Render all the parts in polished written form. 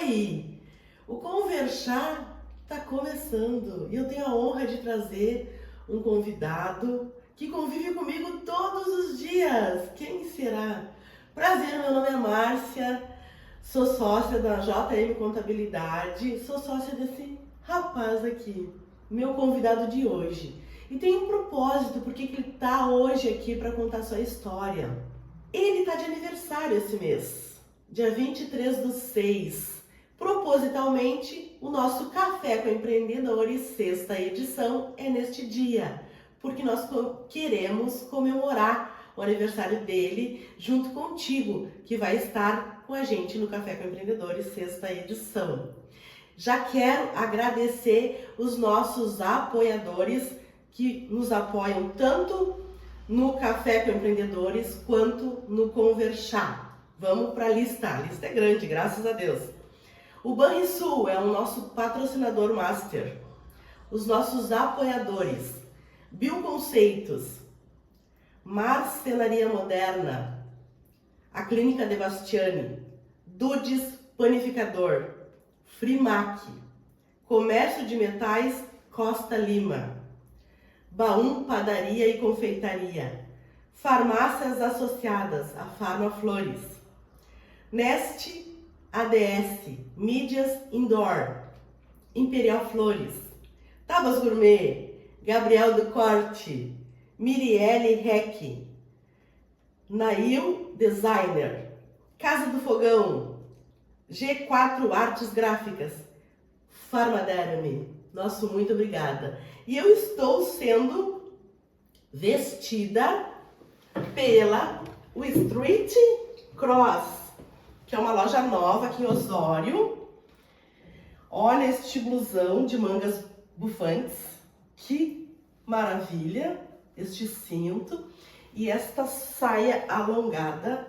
aí, o Conversar está começando e eu tenho a honra de trazer um convidado que convive comigo todos os dias. Quem será? Prazer, meu nome é Márcia, sou sócia da JM Contabilidade, sou sócia desse rapaz aqui, meu convidado de hoje. E tem um propósito, porque ele está hoje aqui para contar sua história. Ele está de aniversário esse mês, dia 23/6. Propositalmente, o nosso Café com Empreendedores, sexta edição, é neste dia, porque nós queremos comemorar o aniversário dele junto contigo, que vai estar com a gente no Café com Empreendedores, sexta edição. Já quero agradecer os nossos apoiadores que nos apoiam tanto no Café com Empreendedores quanto no Conversar. Vamos para a lista é grande, graças a Deus. O Banrisul é o nosso patrocinador master. Os nossos apoiadores: Bioconceitos, Marcenaria Moderna, a Clínica De Bastiani, Dudes Panificador, Frimac, Comércio de Metais Costa Lima, Baum Padaria e Confeitaria, Farmácias Associadas, a Farma Flores, Neste ADS, Mídias Indoor, Imperial Flores, Tabas Gourmet, Gabriel do Corte, Mirielle Rec, Nail Designer, Casa do Fogão, G4 Artes Gráficas, Farmaderme. Nosso muito obrigada. E eu estou sendo vestida pela Street Cross, que é uma loja nova aqui em Osório. Olha este blusão de mangas bufantes, que maravilha, este cinto e esta saia alongada.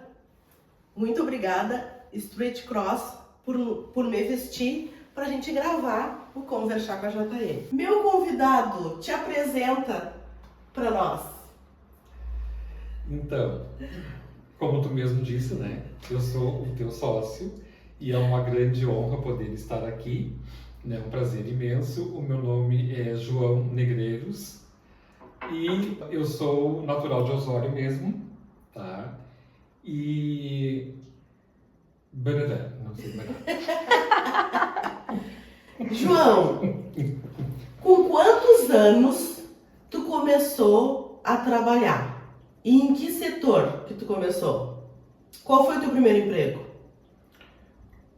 Muito obrigada, Street Cross, por me vestir para a gente gravar o Conversar com a JE. Meu convidado, te apresenta para nós. Então, como tu mesmo disse, né? Eu sou o teu sócio e é uma grande honra poder estar aqui, né? Um prazer imenso. O meu nome é João Negreiros e eu sou natural de Osório mesmo, tá? E... não sei João, com quantos anos tu começou a trabalhar? E em que setor que tu começou? Qual foi o teu primeiro emprego?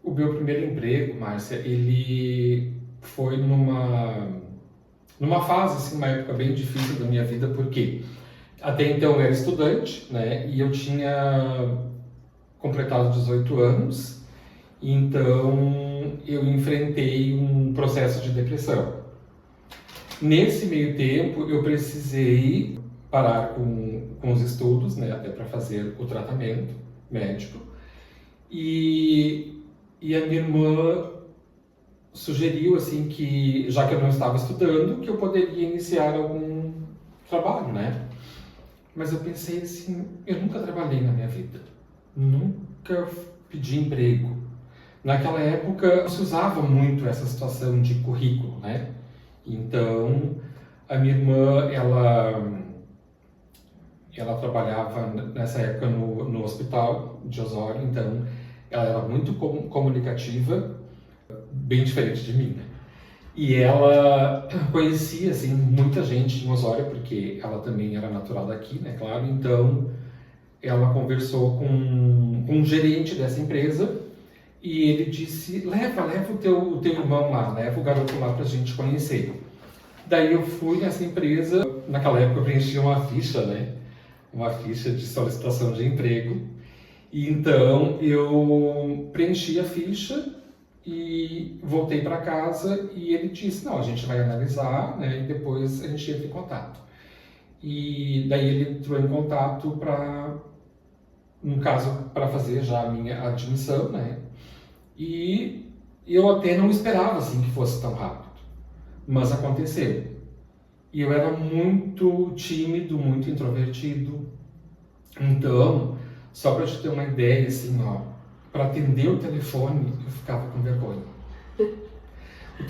O meu primeiro emprego, Márcia, ele foi numa fase, assim, uma época bem difícil da minha vida, porque até então eu era estudante, né, e eu tinha completado 18 anos, então eu enfrentei um processo de depressão. Nesse meio tempo, eu precisei parar com os estudos, né, até para fazer o tratamento médico, e a minha irmã sugeriu, assim, que, já que eu não estava estudando, que eu poderia iniciar algum trabalho, né? Mas eu pensei assim, eu nunca trabalhei na minha vida, nunca pedi emprego. Naquela época se usava muito essa situação de currículo, né? Então, a minha irmã, ela trabalhava nessa época no hospital de Osório, então ela era muito comunicativa, bem diferente de mim, né? E ela conhecia, assim, muita gente em Osório, porque ela também era natural daqui, né, claro. Então, ela conversou com um gerente dessa empresa e ele disse, leva o teu irmão lá, leva o garoto lá pra gente conhecer. Daí eu fui nessa empresa, naquela época eu preenchia uma ficha, né, uma ficha de solicitação de emprego. E então eu preenchi a ficha e voltei para casa e ele disse, não, a gente vai analisar, né, e depois a gente entra em contato. E daí ele entrou em contato para fazer já a minha admissão, né, e eu até não esperava, assim, que fosse tão rápido, mas aconteceu. E eu era muito tímido, muito introvertido, então, só para te ter uma ideia, assim, ó, para atender o telefone, eu ficava com vergonha.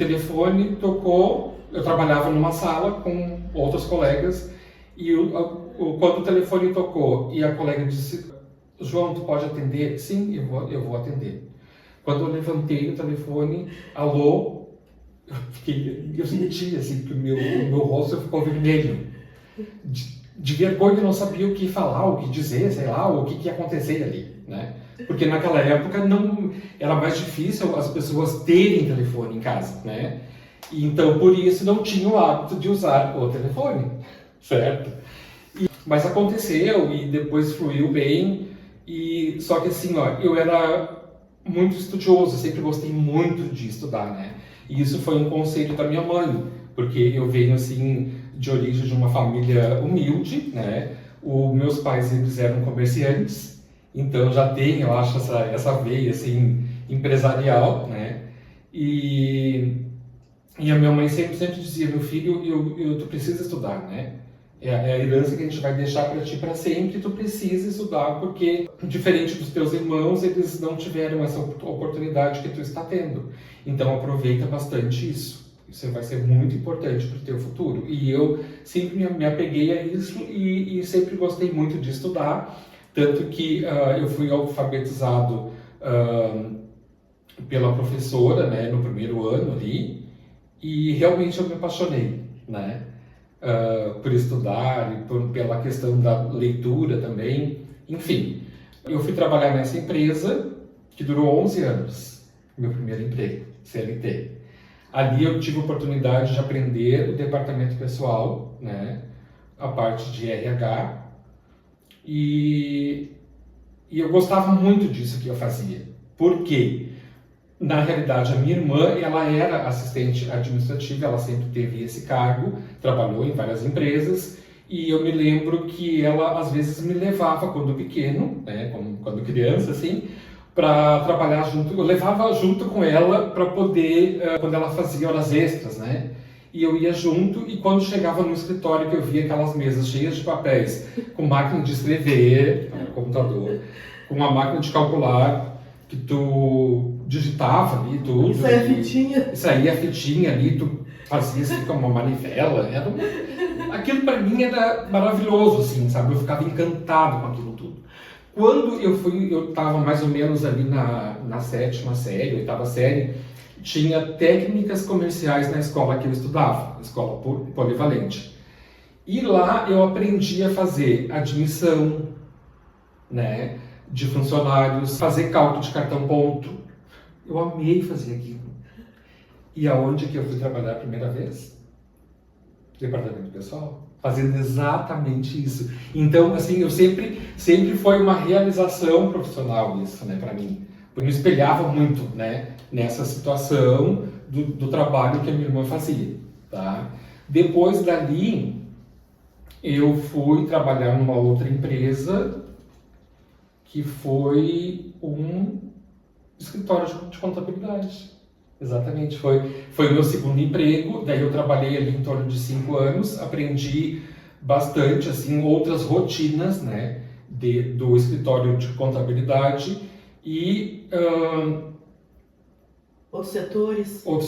telefone tocou, eu trabalhava numa sala com outros colegas, e quando o telefone tocou e a colega disse: João, tu pode atender? Sim, eu vou atender. Quando eu levantei o telefone, alô, eu senti assim, que o meu rosto ficou vermelho. De vergonha, eu não sabia o que falar, o que dizer, sei lá, o que ia acontecer ali, né? Porque naquela época não era mais difícil as pessoas terem telefone em casa, né? E então, por isso, não tinha o hábito de usar o telefone, certo? Mas aconteceu e depois fluiu bem. E só que assim, ó, eu era muito estudioso, sempre gostei muito de estudar, né? E isso foi um conselho da minha mãe, porque eu venho assim de origem de uma família humilde, né? Os meus pais, eles eram comerciantes, então já tem, eu acho, essa veia assim empresarial, né? E a minha mãe sempre dizia: meu filho, tu precisa estudar, né? É a herança que a gente vai deixar para ti para sempre, tu precisa estudar, porque diferente dos teus irmãos, eles não tiveram essa oportunidade que tu está tendo. Então aproveita bastante isso. Isso vai ser muito importante para o teu futuro. E eu sempre me apeguei a isso e sempre gostei muito de estudar, tanto que eu fui alfabetizado pela professora, né, no primeiro ano ali, e realmente eu me apaixonei, né? Por estudar e pela questão da leitura também, enfim. Eu fui trabalhar nessa empresa que durou 11 anos, meu primeiro emprego, CLT. Ali eu tive a oportunidade de aprender o departamento pessoal, né, a parte de RH, e eu gostava muito disso que eu fazia. Por quê? Na realidade, a minha irmã, ela era assistente administrativa, ela sempre teve esse cargo, trabalhou em várias empresas, e eu me lembro que ela, às vezes, me levava quando pequeno, né, quando criança, assim, para trabalhar junto. Eu levava junto com ela para poder, quando ela fazia horas extras, né, e eu ia junto, e quando chegava no escritório, que eu via aquelas mesas cheias de papéis, com máquina de escrever, computador, com uma máquina de calcular, que tu digitava ali tudo. Isso aí é fitinha. Isso aí é fitinha ali, tu fazia assim com uma manivela. Aquilo para mim era maravilhoso, assim, sabe? Eu ficava encantado com aquilo tudo. Quando eu estava mais ou menos ali na 7ª série, 8ª série, tinha técnicas comerciais na escola que eu estudava, escola polivalente. E lá eu aprendi a fazer admissão, né, de funcionários, fazer cálculo de cartão ponto. Eu amei fazer aquilo. E aonde que eu fui trabalhar a primeira vez? Departamento pessoal. Fazendo exatamente isso. Então, assim, eu sempre foi uma realização profissional isso, né, para mim. Eu me espelhava muito, né, nessa situação do trabalho que a minha irmã fazia, tá? Depois dali, eu fui trabalhar numa outra empresa que foi um escritório de contabilidade. Exatamente, foi o meu segundo emprego. Daí eu trabalhei ali em torno de 5 anos, aprendi bastante, assim, outras rotinas, né, do escritório de contabilidade e outros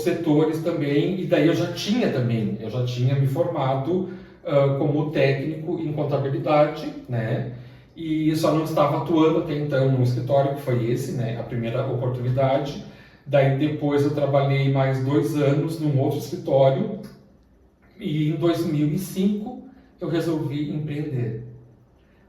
setores também. E daí eu já tinha me formado como técnico em contabilidade, né? E só não estava atuando até então no escritório, que foi esse, né, a primeira oportunidade. Daí depois eu trabalhei mais 2 anos num outro escritório e em 2005 eu resolvi empreender.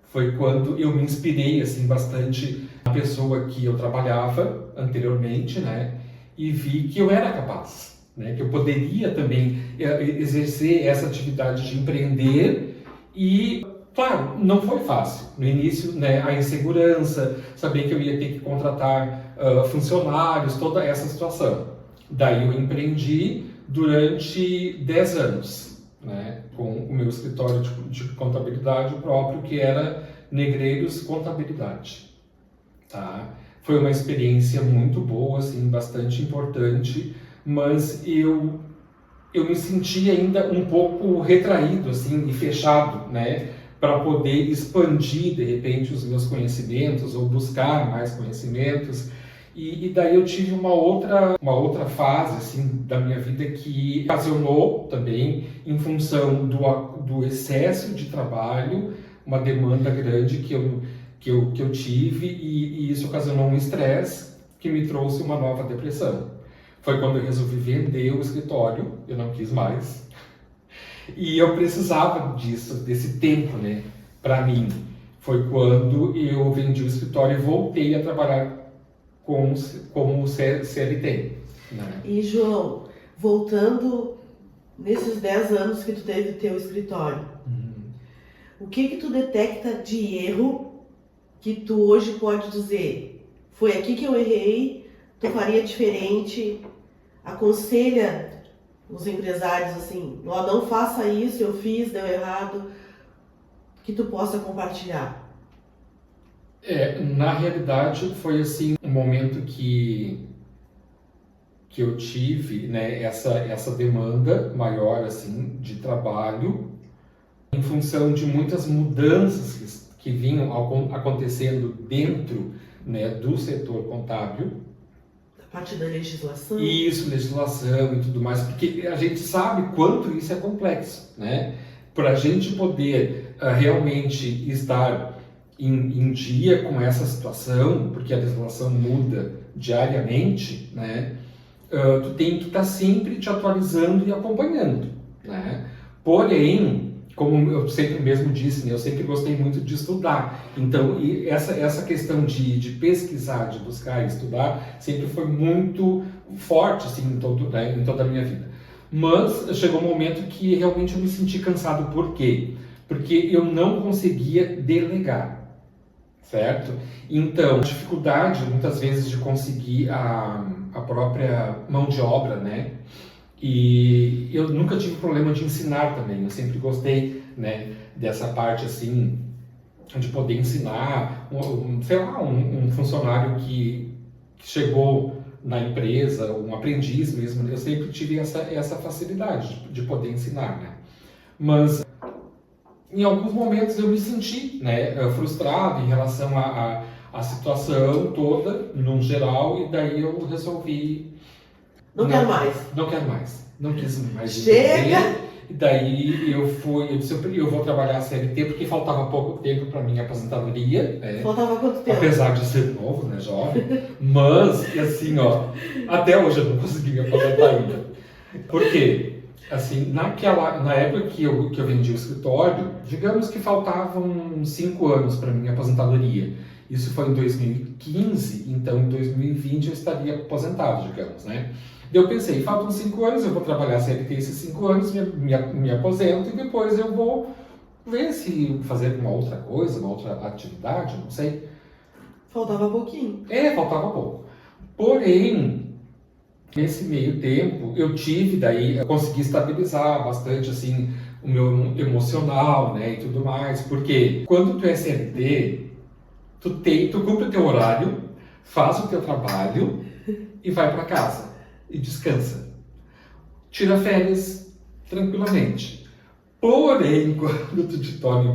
Foi quando eu me inspirei assim bastante na pessoa que eu trabalhava anteriormente, né, e vi que eu era capaz, né, que eu poderia também exercer essa atividade de empreender. E claro, não foi fácil. No início, né, a insegurança, saber que eu ia ter que contratar funcionários, toda essa situação. Daí eu empreendi durante 10 anos, né, com o meu escritório de contabilidade próprio, que era Negreiros Contabilidade. Tá? Foi uma experiência muito boa, assim, bastante importante, mas eu me senti ainda um pouco retraído, assim, e fechado, né, para poder expandir, de repente, os meus conhecimentos ou buscar mais conhecimentos. E daí eu tive uma outra fase assim, da minha vida que ocasionou também, em função do excesso de trabalho, uma demanda grande que eu tive, e isso ocasionou um estresse que me trouxe uma nova depressão. Foi quando eu resolvi vender o escritório, eu não quis mais, e eu precisava desse tempo, né, para mim. Foi quando eu vendi o escritório e voltei a trabalhar como CLT. Né? E João, voltando nesses 10 anos que tu teve teu escritório, o que tu detecta de erro que tu hoje pode dizer, foi aqui que eu errei, tu faria diferente, aconselha os empresários assim, não faça isso, eu fiz, deu errado, que tu possa compartilhar? Na realidade foi assim um momento que eu tive, né, essa demanda maior assim de trabalho, em função de muitas mudanças que vinham acontecendo dentro, né, do setor contábil. A parte da legislação. Isso, legislação e tudo mais, porque a gente sabe quanto isso é complexo, né? Para a gente poder realmente estar em dia com essa situação, porque a legislação muda diariamente, né? Tu tem que estar sempre te atualizando e acompanhando, né? Porém, como eu sempre mesmo disse, né, eu sempre gostei muito de estudar. Então, essa questão de pesquisar, de buscar e estudar, sempre foi muito forte assim, em toda a minha vida. Mas chegou um momento que realmente eu me senti cansado. Por quê? Porque eu não conseguia delegar, certo? Então, dificuldade muitas vezes de conseguir a própria mão de obra, né? E eu nunca tive problema de ensinar também, eu sempre gostei, né, dessa parte assim, de poder ensinar, um funcionário que chegou na empresa, um aprendiz mesmo, eu sempre tive essa facilidade de poder ensinar, né. Mas em alguns momentos eu me senti, né, frustrado em relação à situação toda, no geral, e daí eu resolvi... Não quero mais. Não quero mais. Não quis mais. Chega! E daí eu disse, eu vou trabalhar a CLT porque faltava pouco tempo para minha aposentadoria. Né? Faltava quanto tempo? Apesar de ser novo, né, jovem. Mas, assim, ó, até hoje eu não consegui me aposentar ainda. Por quê? Assim, na época que eu vendi o escritório, digamos que faltavam 5 anos para minha aposentadoria. Isso foi em 2015, então em 2020 eu estaria aposentado, digamos, né? Eu pensei, faltam 5 anos, eu vou trabalhar CLT esses 5 anos, me aposento e depois eu vou ver se fazer uma outra coisa, uma outra atividade, não sei. Faltava pouquinho. Faltava pouco. Porém, nesse meio tempo, eu consegui estabilizar bastante, assim, o meu emocional, né, e tudo mais, porque quando tu é CLT, tu cumpre o teu horário, faz o teu trabalho e vai para casa. E descansa. Tira férias tranquilamente. Porém, quando tu te torna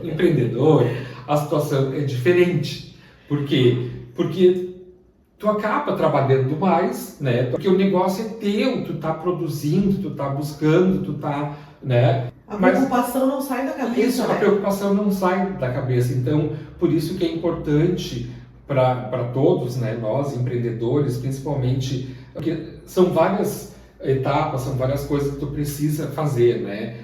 empreendedor, a situação é diferente. Por quê? Porque tu acaba trabalhando mais, né? Porque o negócio é teu, tu tá produzindo, tu tá buscando, tu tá, né? A preocupação não sai da cabeça. Isso, né? A preocupação não sai da cabeça. Então, por isso que é importante para todos, né? Nós empreendedores, principalmente, porque são várias etapas, são várias coisas que tu precisa fazer, né?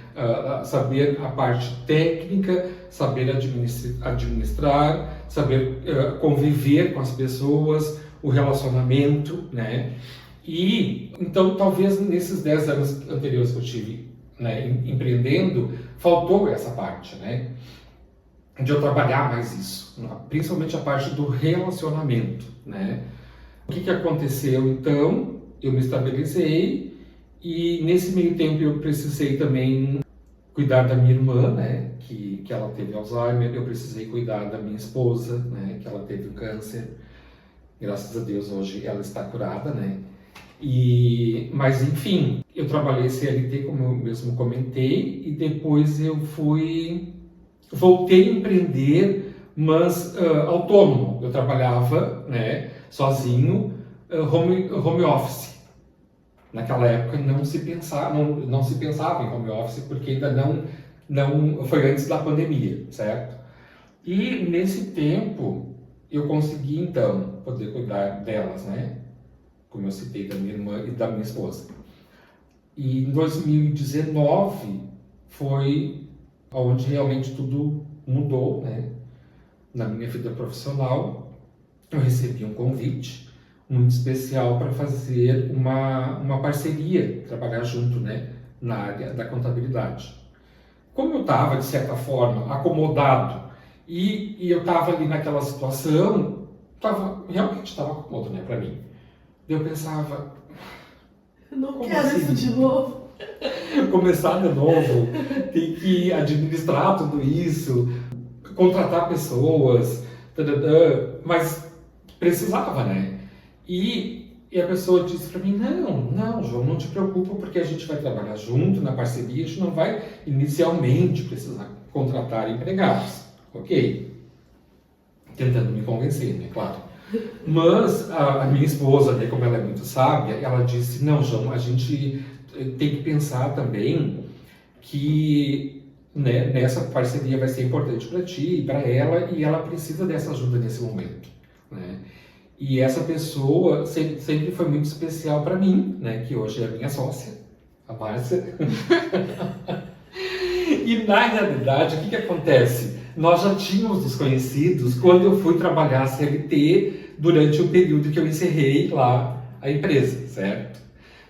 Saber a parte técnica, saber administrar, saber conviver com as pessoas, o relacionamento, né? E então talvez nesses 10 anos anteriores que eu tive, né, empreendendo, faltou essa parte, né? De eu trabalhar mais isso, principalmente a parte do relacionamento, né? O que aconteceu então? Eu me estabilizei e nesse meio tempo eu precisei também cuidar da minha irmã, né? Que ela teve Alzheimer, eu precisei cuidar da minha esposa, né? Que ela teve o câncer. Graças a Deus hoje ela está curada, né? Mas enfim, eu trabalhei CLT como eu mesmo comentei e depois eu voltei a empreender, mas autônomo. Eu trabalhava, né? sozinho, home office. Naquela época não se pensava em home office porque ainda não foi antes da pandemia, certo? E nesse tempo eu consegui então poder cuidar delas, né? Como eu citei, da minha irmã e da minha esposa. E em 2019 foi onde realmente tudo mudou, né? Na minha vida profissional, eu recebi um convite muito especial para fazer uma parceria, trabalhar junto, né? Na área da contabilidade. Como eu estava, de certa forma, acomodado e eu estava ali naquela situação, realmente estava cômodo, né, para mim. Eu pensava, Eu não como quero assim? isso de novo. Começar de novo, ter que administrar tudo isso, contratar pessoas, mas precisava, né? E a pessoa disse para mim, não, João, não te preocupa porque a gente vai trabalhar junto na parceria, a gente não vai inicialmente precisar contratar empregados, ok? Tentando me convencer, né, claro. Mas a minha esposa, né, como ela é muito sábia, ela disse, não, João, a gente tem que pensar também que, né, nessa parceria vai ser importante para ti e para ela, e ela precisa dessa ajuda nesse momento, né? E essa pessoa sempre foi muito especial para mim, né, que hoje é a minha sócia, a Márcia. E na realidade, o que acontece? Nós já tínhamos nos conhecidos quando eu fui trabalhar a CLT durante o período que eu encerrei lá a empresa, certo?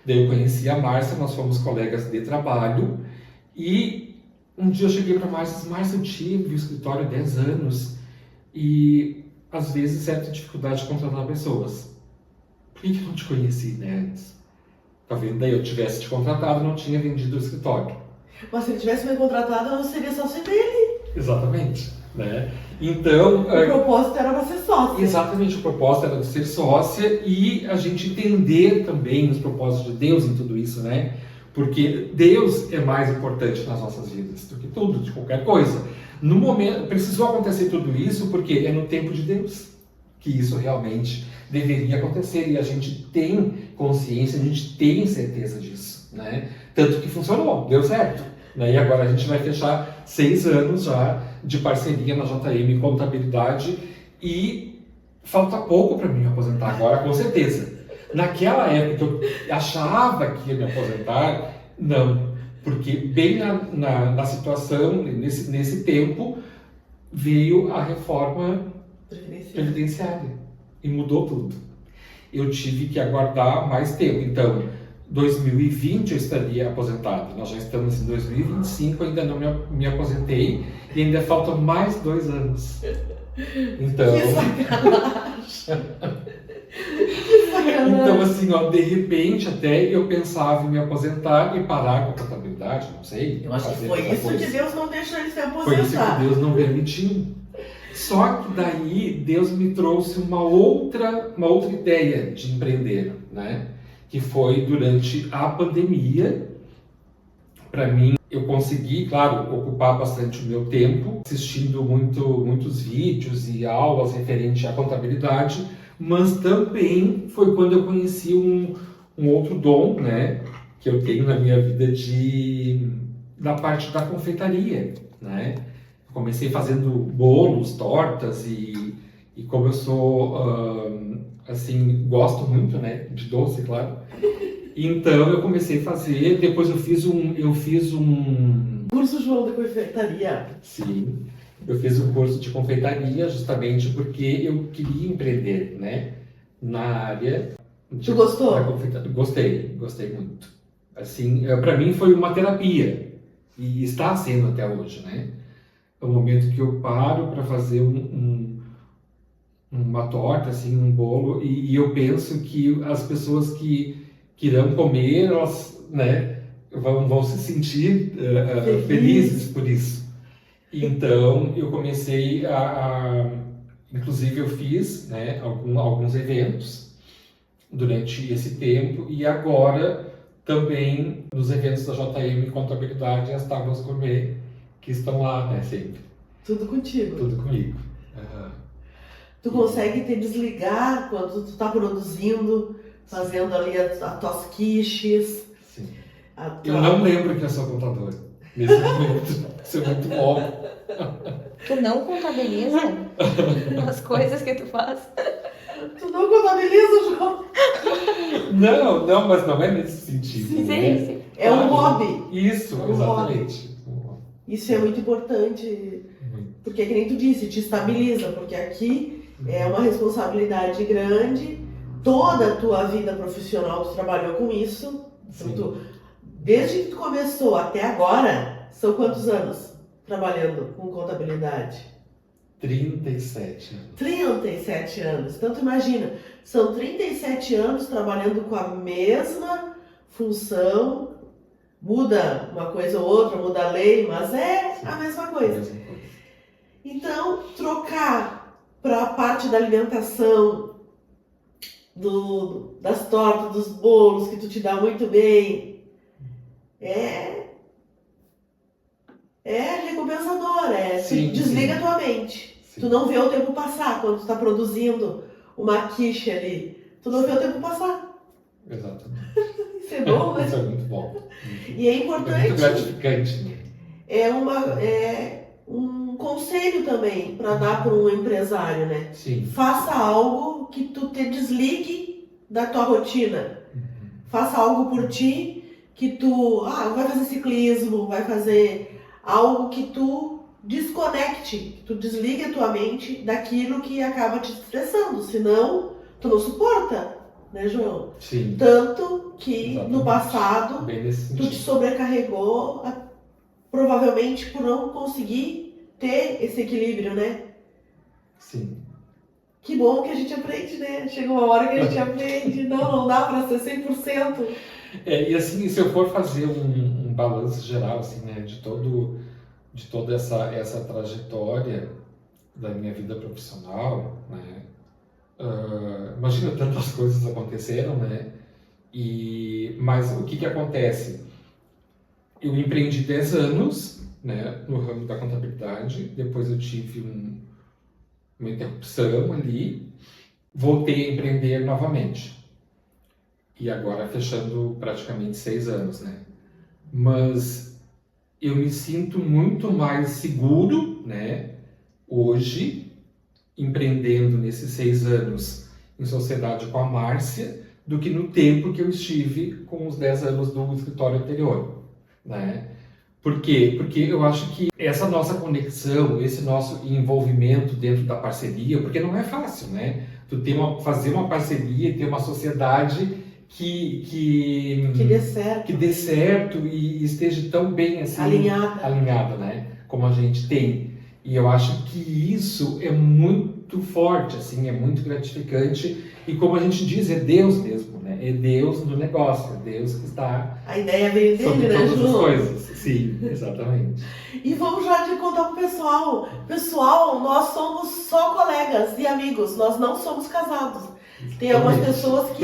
Daí eu conheci a Márcia, nós fomos colegas de trabalho e um dia eu cheguei para a Márcia e disse, Márcia, eu tive o escritório há 10 anos e às vezes certa dificuldade de contratar pessoas. Por que eu não te conheci, né, antes? Tá vendo? Daí eu tivesse te contratado, não tinha vendido o escritório. Mas se ele tivesse me contratado, eu não seria sócio dele. Exatamente, né? Então... O propósito era para ser sócio. Exatamente, o propósito era de ser sócia e a gente entender também os propósitos de Deus em tudo isso, né? Porque Deus é mais importante nas nossas vidas do que tudo, de qualquer coisa. No momento, precisou acontecer tudo isso porque é no tempo de Deus que isso realmente deveria acontecer e a gente tem consciência, a gente tem certeza disso, né? Tanto que funcionou, deu certo, né? E agora a gente vai fechar 6 anos já de parceria na JM Contabilidade e falta pouco para mim me aposentar agora, com certeza. Naquela época eu achava que ia me aposentar, não. Porque bem na situação, nesse tempo, veio a reforma previdenciária e mudou tudo. Eu tive que aguardar mais tempo. Então, 2020 eu estaria aposentado. Nós já estamos em 2025, ainda não me aposentei e ainda faltam mais 2 anos. Então... Que sacanagem! Então, assim, ó, de repente, até eu pensava em me aposentar e parar com a contabilidade, não sei. Eu acho que foi isso que Deus não deixou ele se aposentar. Foi isso que Deus não permitiu. Só que daí Deus me trouxe uma outra ideia de empreender, né? Que foi durante a pandemia. Para mim, eu consegui, claro, ocupar bastante o meu tempo, assistindo muitos vídeos e aulas referentes à contabilidade, mas também foi quando eu conheci um outro dom, né, que eu tenho na minha vida da parte da confeitaria, né? Eu comecei fazendo bolos, tortas e como eu sou, assim, gosto muito, né, de doce, claro. Então eu comecei a fazer, depois eu fiz um curso João de confeitaria. Sim. Eu fiz um curso de confeitaria justamente porque eu queria empreender, né, na área. Tu gostou? Gostei muito. Assim, para mim foi uma terapia e está sendo até hoje, né? É o momento que eu paro para fazer uma torta, assim, um bolo e eu penso que as pessoas que irão comer, elas, né, vão se sentir felizes por isso. Então, eu comecei inclusive eu fiz, né, alguns eventos durante esse tempo e agora também nos eventos da JM Contabilidade e as Tábuas Gourmet que estão lá, né, sempre. Tudo contigo. Tudo comigo. Uhum. Tu consegue te desligar quando tu tá produzindo, fazendo ali as tuas quiches. Sim. a Eu tua- não lembro que eu sou contador. Nesse momento, isso é muito bom. Tu não contabiliza as coisas que tu faz? Tu não contabiliza, João? Não, mas não é nesse sentido. Sim, né? sim. É um Claro. hobby. Isso, É um exatamente. Isso é muito importante, porque, que nem tu disse, te estabiliza, porque aqui é uma responsabilidade grande. Toda a tua vida profissional tu trabalhou com isso. Então, Sim. desde que tu começou até agora, são quantos anos trabalhando com contabilidade? 37 anos. 37 anos. Então, tu imagina, são 37 anos trabalhando com a mesma função, muda uma coisa ou outra, muda a lei, mas é a mesma coisa. Mesma coisa. Então, trocar para a parte da alimentação, das tortas, dos bolos, que tu te dá muito bem, é recompensador, Sim, tu desliga sim. a tua mente. Sim. Tu não vê o tempo passar quando tu está produzindo uma quiche ali. Tu não vê o tempo passar. Exatamente. Isso é bom, Isso né? é muito bom. E é É muito importante. gratificante. Né? É um conselho também para dar para um empresário, né? Sim. Faça algo que tu te desligue da tua rotina. Faça algo por ti que tu vai fazer ciclismo, vai fazer algo que tu desconecte, que tu desligue a tua mente daquilo que acaba te estressando, senão tu não suporta, né, João? Sim. Tanto que Exatamente. no passado Bem nesse tu te sentido. sobrecarregou, provavelmente por não conseguir ter esse equilíbrio, né? Sim. Que bom que a gente aprende, né? Chega uma hora que a gente aprende, não dá pra ser 100%. E assim, se eu for fazer um balanço geral, assim, né, de toda essa trajetória da minha vida profissional, né, imagina tantas coisas aconteceram, né, mas o que acontece? Eu empreendi 10 anos, né, no ramo da contabilidade, depois eu tive uma interrupção ali, voltei a empreender novamente. E agora fechando praticamente 6 anos, né? Mas eu me sinto muito mais seguro, né? Hoje, empreendendo nesses 6 anos em sociedade com a Márcia, do que no tempo que eu estive com os 10 anos do escritório anterior, né? Por quê? Porque eu acho que essa nossa conexão, esse nosso envolvimento dentro da parceria, porque não é fácil, né? Tu fazer uma parceria, ter uma sociedade que dê certo e esteja tão bem assim alinhada, né? Como a gente tem. E eu acho que isso é muito forte, assim, é muito gratificante. E como a gente diz, é Deus mesmo, né? É Deus do negócio, é Deus que está A ideia veio sobre dele, né, todas as João? coisas. Sim, exatamente. E vamos já te contar pro pessoal. Pessoal, nós somos só colegas e amigos, nós não somos casados. Tem algumas pessoas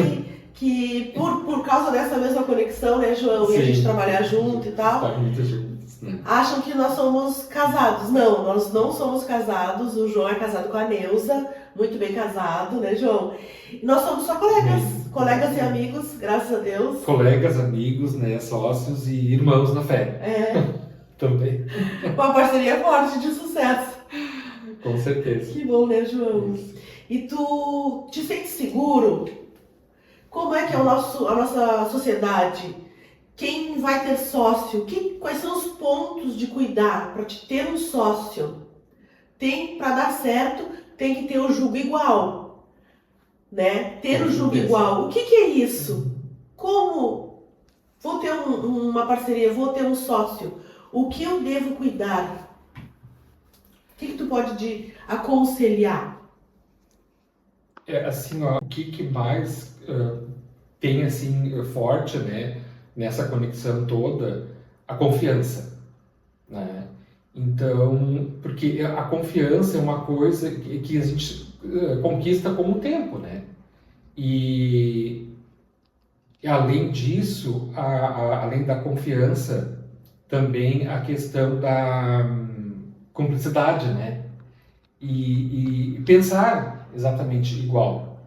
que por causa dessa mesma conexão, né, João? E a gente trabalhar junto e tal, Estar muito juntos, né? acham que nós somos casados. Não, nós não somos casados. O João é casado com a Neuza, muito bem casado, né, João? E nós somos só colegas e amigos, graças a Deus. Colegas, amigos, né, sócios e irmãos na fé. Também. Uma parceria forte de sucesso. Com certeza. Que bom, né, João? Isso. E tu te sente seguro? Como é que é a nossa sociedade? Quem vai ter sócio? Quais são os pontos de cuidar para te ter um sócio? Para dar certo, tem que ter o jugo igual, né? Ter o jugo igual. O que é isso? Como vou ter uma parceria, vou ter um sócio? O que eu devo cuidar? O que tu pode aconselhar? Assim, ó, o que mais tem assim forte, né, nessa conexão toda, a confiança, né? Então, porque a confiança é uma coisa que a gente conquista com o tempo, né? E além disso, além da confiança, também a questão da cumplicidade, né? E pensar exatamente igual.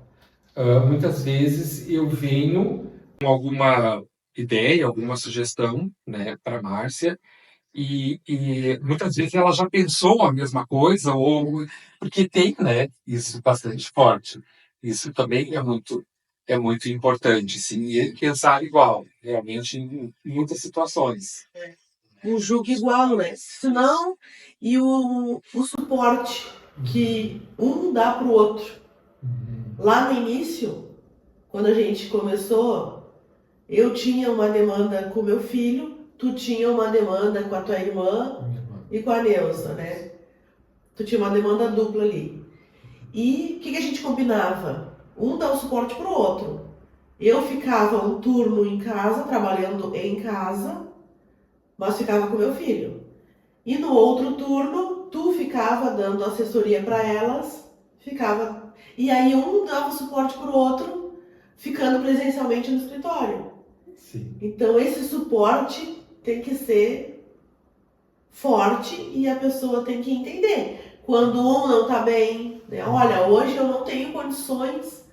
Muitas vezes eu venho com alguma ideia, alguma sugestão, né, para Márcia, e muitas vezes ela já pensou a mesma coisa, ou porque tem, né, isso bastante forte. Isso também é muito importante, sim, e pensar igual, realmente, em muitas situações. Um julgo igual, né? Senão, e o suporte que um dá pro outro. Lá no início, quando a gente começou, eu tinha uma demanda com meu filho, tu tinha uma demanda com a tua irmã e com a Neuza, né? Tu tinha uma demanda dupla ali. E o que a gente combinava? Um dá o suporte pro outro. Eu ficava um turno em casa, trabalhando em casa, mas ficava com meu filho. E no outro turno, tu ficava dando assessoria para elas, ficava. E aí um dava suporte pro outro, ficando presencialmente no escritório. Sim. Então esse suporte tem que ser forte e a pessoa tem que entender. Quando um não tá bem, né? Olha, hoje eu não tenho condições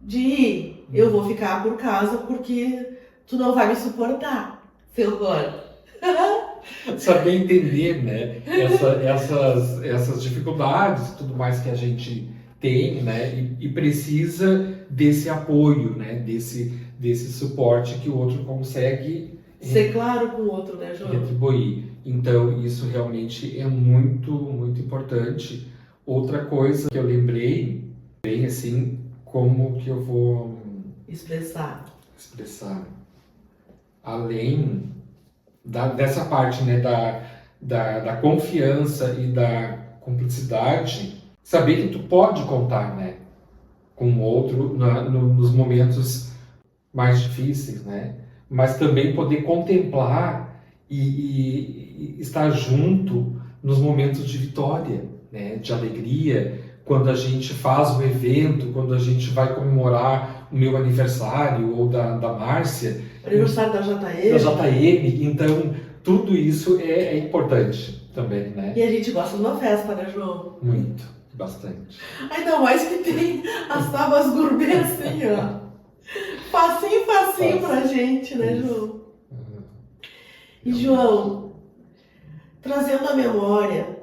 de ir, eu vou ficar por casa porque tu não vai me suportar, seu Rony. Saber entender, né, essas dificuldades e tudo mais que a gente tem, né, e precisa desse apoio, né, desse suporte que o outro consegue ser claro com o outro, né, João? retribuir. Então, isso realmente é muito, muito importante. Outra coisa que eu lembrei, bem assim, como que eu vou expressar. Além dessa parte, né, da confiança e da cumplicidade, saber que tu pode contar, né, com o outro nos momentos mais difíceis, né, mas também poder contemplar e estar junto nos momentos de vitória, né, de alegria, quando a gente faz o evento, quando a gente vai comemorar o meu aniversário ou da Márcia. Aniversário da JM. Da JM, então tudo isso é importante também, né? E a gente gosta de uma festa, né, João? Muito, bastante. Ainda mais que tem as tábuas gourmet assim, ó. Facinho pra gente, né, Isso. João? E, João, trazendo à memória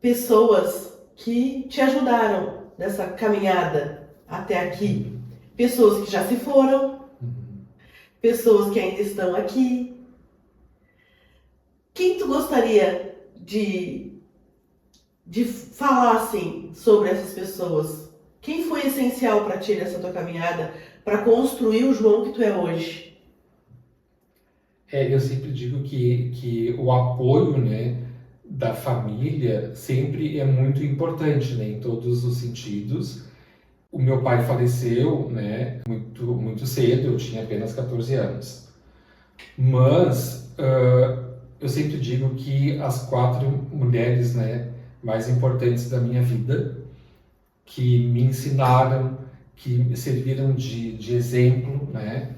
pessoas que te ajudaram nessa caminhada até aqui. Pessoas que já se foram, pessoas que ainda estão aqui. Quem tu gostaria de falar assim sobre essas pessoas? Quem foi essencial para ti nessa tua caminhada, para construir o João que tu é hoje? Eu sempre digo que o apoio, né, da família sempre é muito importante, né, em todos os sentidos. O meu pai faleceu, né, muito cedo, eu tinha apenas 14 anos. Mas eu sempre digo que as 4 mulheres, né, mais importantes da minha vida, que me ensinaram, que me serviram de exemplo, né,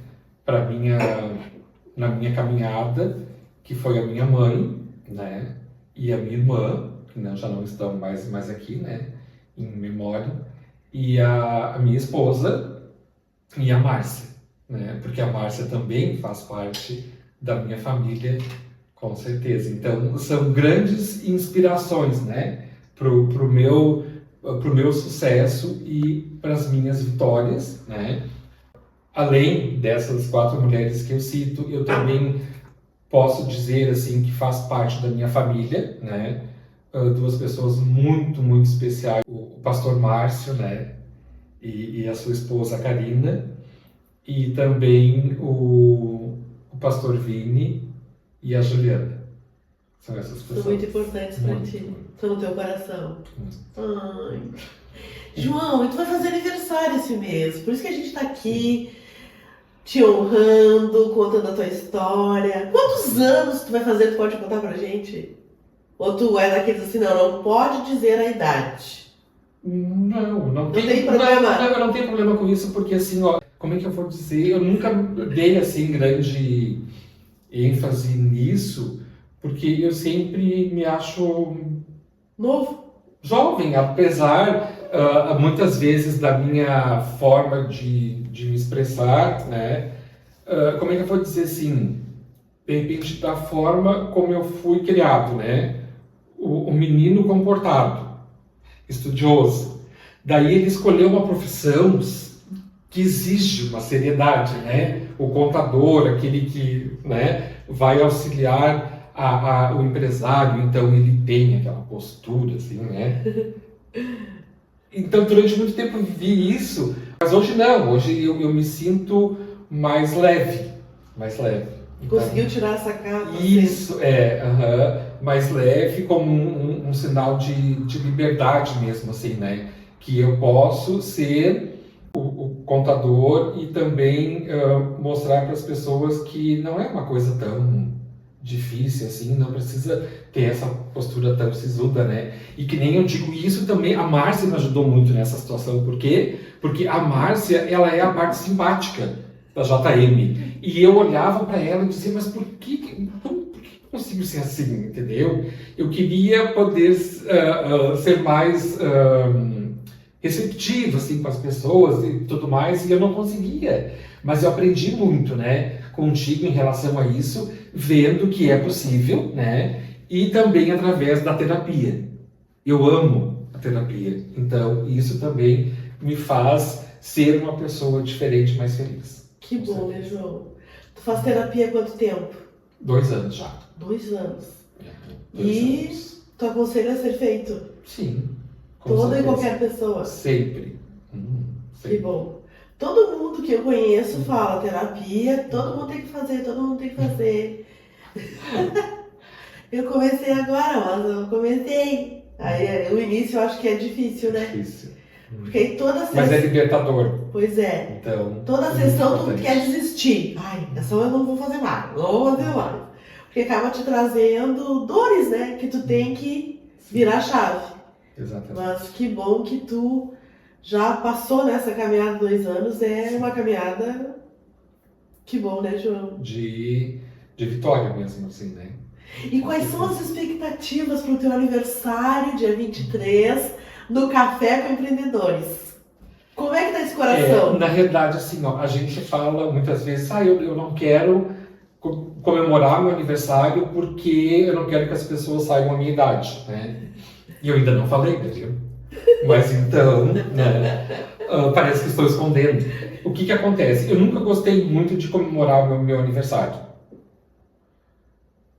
na minha caminhada, que foi a minha mãe, né, e a minha irmã, que já não estão mais aqui, né, em memória, e a minha esposa e a Márcia, né, porque a Márcia também faz parte da minha família, com certeza. Então, são grandes inspirações, né, pro meu sucesso e para as minhas vitórias, né. Além dessas 4 mulheres que eu cito, eu também posso dizer assim que faz parte da minha família, né? 2 pessoas muito, muito especiais, o pastor Márcio, né? E a sua esposa Karina, e também o pastor Vini e a Juliana. São essas pessoas. São muito importantes para ti. Estão no teu coração. Ai. João, e tu vai fazer aniversário esse mês, por isso que a gente está aqui te honrando, contando a tua história. Quantos anos tu vai fazer, tu pode contar pra gente? Ou tu é daqueles assim, não pode dizer a idade? Não tem problema? Eu não tenho problema com isso, porque assim, ó, como é que eu vou dizer? Eu nunca dei assim grande ênfase nisso, porque eu sempre me acho novo, jovem, apesar muitas vezes da minha forma de me expressar, né? Como é que eu vou dizer assim? De repente, da forma como eu fui criado, né? O menino comportado, estudioso. Daí ele escolheu uma profissão que exige uma seriedade, né? O contador, aquele que, né, vai auxiliar o empresário, então ele tem aquela postura, assim, né? Então, durante muito tempo eu vivi isso, mas hoje não. Hoje eu me sinto mais leve, mais leve. Então, Conseguiu tirar essa capa? isso, mais leve, como um sinal de liberdade mesmo, assim, né? Que eu posso ser o contador e também mostrar para as pessoas que não é uma coisa tão difícil assim, não precisa ter essa postura tão sisuda, né? E que nem eu digo isso também, a Márcia me ajudou muito nessa situação. Por quê? Porque a Márcia, ela é a parte simpática da JM. E eu olhava para ela e dizia, mas por que eu consigo ser assim, entendeu? Eu queria poder ser mais receptivo assim, com as pessoas e tudo mais, e eu não conseguia. Mas eu aprendi muito, né, contigo em relação a isso, vendo que é possível, né, e também através da terapia. Eu amo a terapia, então isso também me faz ser uma pessoa diferente, mais feliz. Que bom, né, João? Tu faz terapia há quanto tempo? 2 anos já. 2 anos. Dois E anos. tu aconselha a ser feito? Sim. Com Toda e certeza. qualquer pessoa? Sempre. Que bom. Todo mundo que eu conheço fala terapia, todo mundo tem que fazer, todo mundo tem que fazer. Eu comecei agora, mas eu comecei. Aí o início eu acho que é difícil, né? Difícil. Porque aí toda Mas é sessão. libertador. Pois é. Então, Toda sessão tu importante. quer desistir. Ai, essa eu não vou fazer mais, não vou fazer mais. Porque acaba te trazendo dores, né? Que tu tem que virar a chave. Exatamente. Mas que bom que tu já passou nessa caminhada de 2 anos. É uma caminhada. Que bom, né, João? De vitória mesmo, assim, né? E quais são as expectativas para o teu aniversário, dia 23, no Café com Empreendedores? Como é que tá esse coração? Na realidade, assim, ó, a gente fala muitas vezes, eu não quero comemorar meu aniversário porque eu não quero que as pessoas saibam a minha idade, né? E eu ainda não falei, né, viu? Mas então, né, parece que estou escondendo. O que acontece? Eu nunca gostei muito de comemorar o meu aniversário.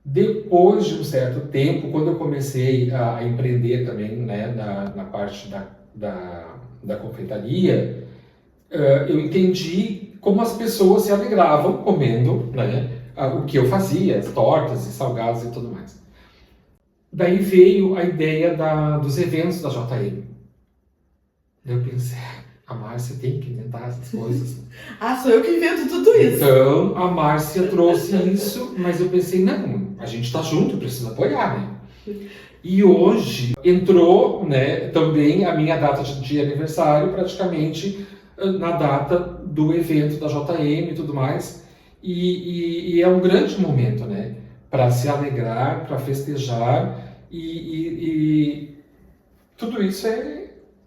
Depois de um certo tempo, quando eu comecei a empreender também, né, na parte da confeitaria, eu entendi como as pessoas se alegravam comendo, né, o que eu fazia, as tortas e salgados e tudo mais. Daí veio a ideia dos eventos da JM. Eu pensei, a Márcia tem que inventar essas coisas. Sou eu que invento tudo isso. Então, a Márcia trouxe isso, mas eu pensei, não, a gente está junto, eu preciso apoiar, né? E hoje entrou, né, também a minha data de aniversário, praticamente na data do evento da JM e tudo mais. E é um grande momento, né? Para se alegrar, para festejar. E tudo isso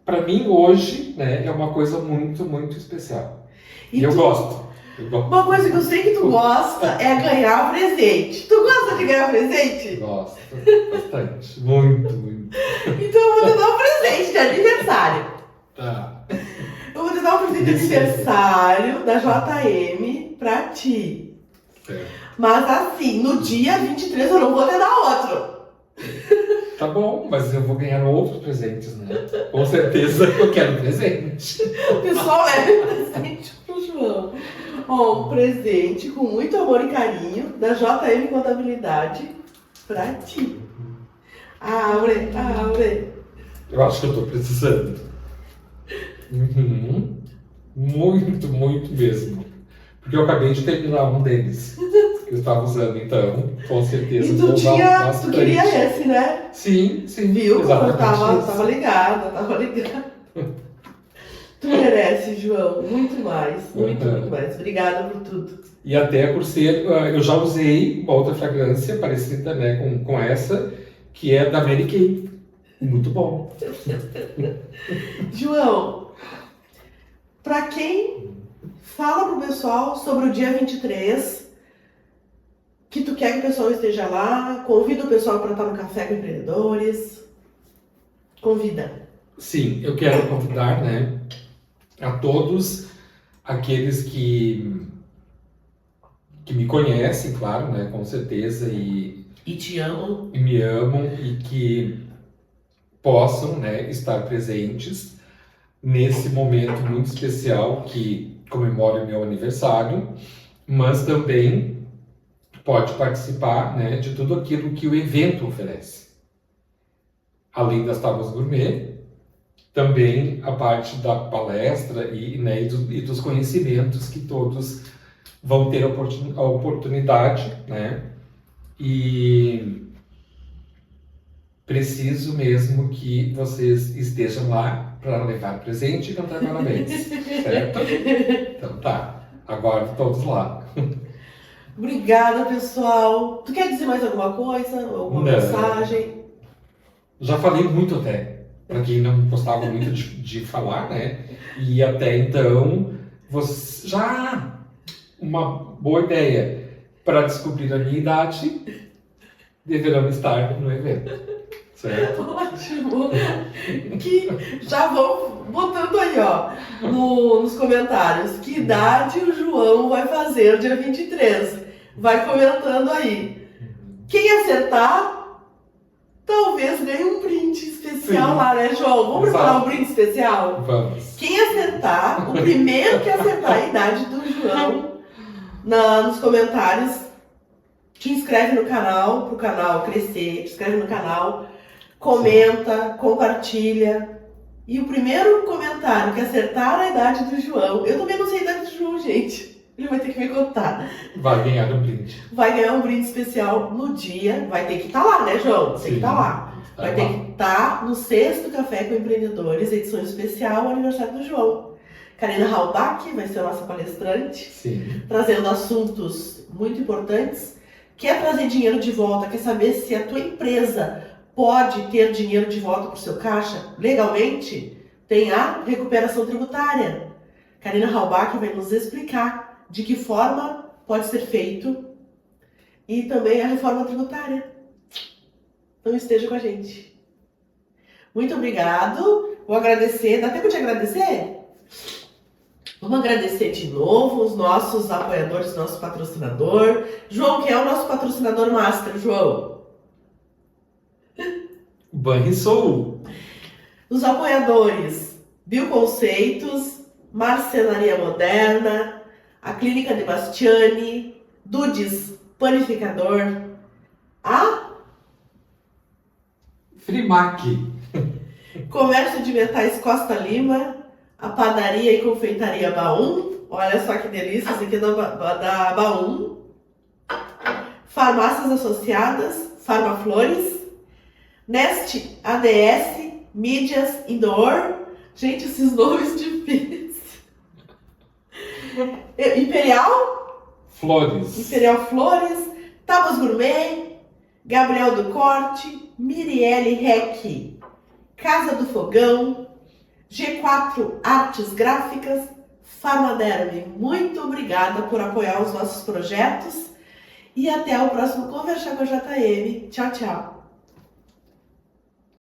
para mim, hoje, né, é uma coisa muito, muito especial. E eu gosto. Uma coisa que eu sei que tu gosta é ganhar presente. Tu gosta de ganhar presente? Gosto, bastante. Muito, muito. Então eu vou te dar um presente de aniversário. Tá. Eu vou te dar um presente de aniversário da JM pra ti. Certo. Mas assim, no dia 23 eu não vou te dar outro. Tá bom, mas eu vou ganhar outros presentes, né? Com certeza eu quero presente. O pessoal leva presente pro João. Um presente com muito amor e carinho da JM Contabilidade pra ti. Abre. Eu acho que eu tô precisando. Muito, muito mesmo. Porque eu acabei de terminar um deles que eu estava usando, então, com certeza. E tu queria esse, né? Sim. Viu? Exatamente. Tava ligada. Tu merece, João, muito mais. Muito mais. Obrigada por tudo. E até por ser, eu já usei uma outra fragrância parecida, né, com essa, que é da Mary Kay. Muito bom. João, para quem fala pro pessoal sobre o dia 23, que tu quer que o pessoal esteja lá, convida o pessoal para estar no Café com Empreendedores. Convida. Sim, eu quero convidar, né, a todos aqueles que me conhecem, claro, né, com certeza, E te amo. e me amam e que possam, né, estar presentes nesse momento muito especial que comemora o meu aniversário, mas também pode participar, né, de tudo aquilo que o evento oferece. Além das tábuas gourmet, também a parte da palestra né, e dos conhecimentos que todos vão ter a oportunidade, né? E preciso mesmo que vocês estejam lá para levar presente e cantar parabéns, certo? Então tá, aguardo todos lá. Obrigada, pessoal. Tu quer dizer mais alguma coisa? Alguma Não. mensagem? Já falei muito até, para quem não gostava muito de falar, né? E até então, você já uma boa ideia para descobrir a minha idade, deverão estar no evento, certo? Ótimo! Que já vão botando aí, ó, nos comentários. Que idade o João vai fazer dia 23? Vai comentando aí. Quem acertar, talvez ganhe um brinde especial. Sim. Lá, né, João? Vamos preparar Exato. um brinde especial? Vamos. Quem acertar, o primeiro que acertar a idade do João nos comentários, te inscreve no canal, pro canal crescer, te inscreve no canal, comenta, compartilha. E o primeiro comentário que acertar a idade do João, eu também não sei a idade do João, gente. Ele vai ter que me contar. Vai ganhar um brinde. Vai ganhar um brinde especial no dia. Vai ter que estar lá, né, João? Tem que estar lá. Vai ter que estar no 6º Café com Empreendedores, edição especial, aniversário do João. Karina Halbach vai ser a nossa palestrante, Sim. trazendo assuntos muito importantes. Quer trazer dinheiro de volta? Quer saber se a tua empresa pode ter dinheiro de volta para o seu caixa legalmente? Tem a recuperação tributária. Karina Halbach vai nos explicar de que forma pode ser feito e também a reforma tributária. Então esteja com a gente. Muito obrigado. Vou agradecer. Dá tempo de agradecer? Vamos agradecer de novo os nossos apoiadores, nosso patrocinador. João, que é o nosso patrocinador master, João. Banrisul. Os apoiadores, Bioconceitos, Marcenaria Moderna, a Clínica de Bastiani, Dudes Panificador, a Frimac. Comércio de Metais Costa Lima, a Padaria e Confeitaria Baum, olha só que delícia, esse aqui é da Baum, Farmácias Associadas, Farmaflores, Nest ADS, Mídias Indoor, gente, esses nomes difíceis. Imperial Flores, Tábuas Gourmet, Gabriel do Corte, Mirielle Rec, Casa do Fogão, G4 Artes Gráficas, Farmaderme. Muito obrigada por apoiar os nossos projetos e até o próximo Conversar com a JM. Tchau, tchau.